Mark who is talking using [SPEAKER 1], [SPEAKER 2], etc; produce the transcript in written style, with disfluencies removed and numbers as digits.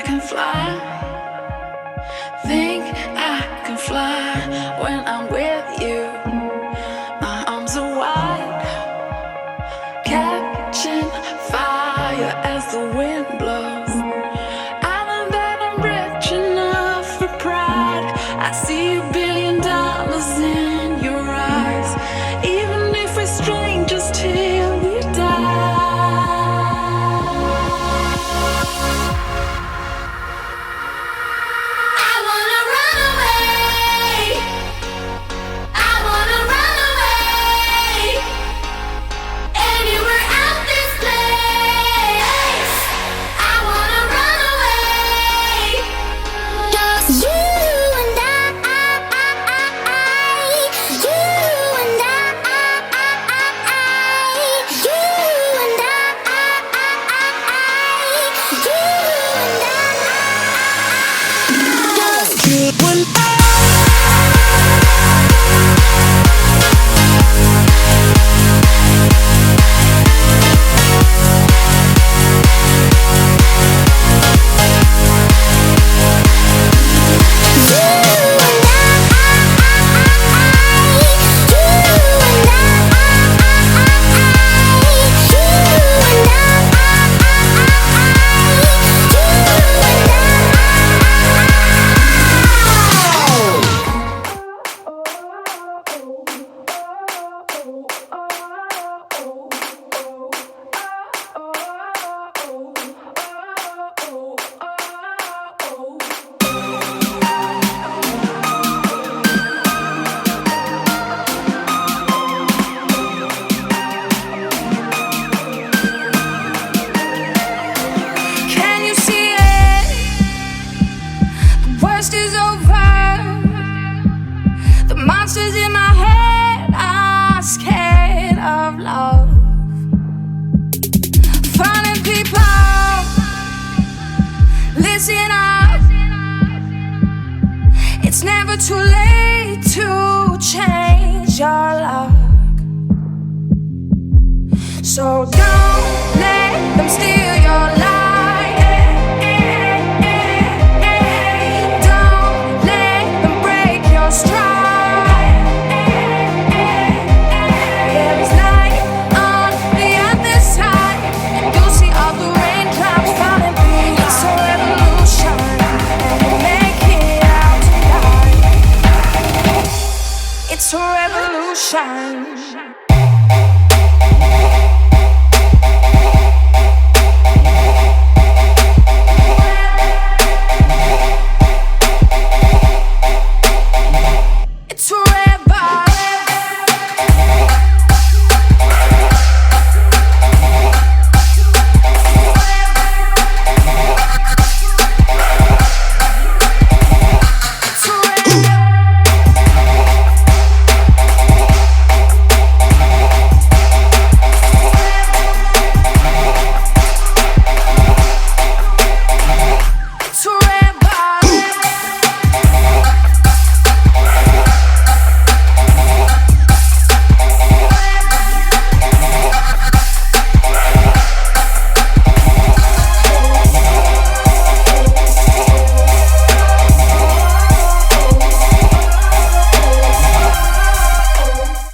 [SPEAKER 1] I can fly. Think I can fly when I'm with you. My arms are wide, catching fire as the wind blows. I know that I'm rich enough for pride. I see $1 billion in your eyes, even if we're strangers till we die. It's never too late to change your luck. So don't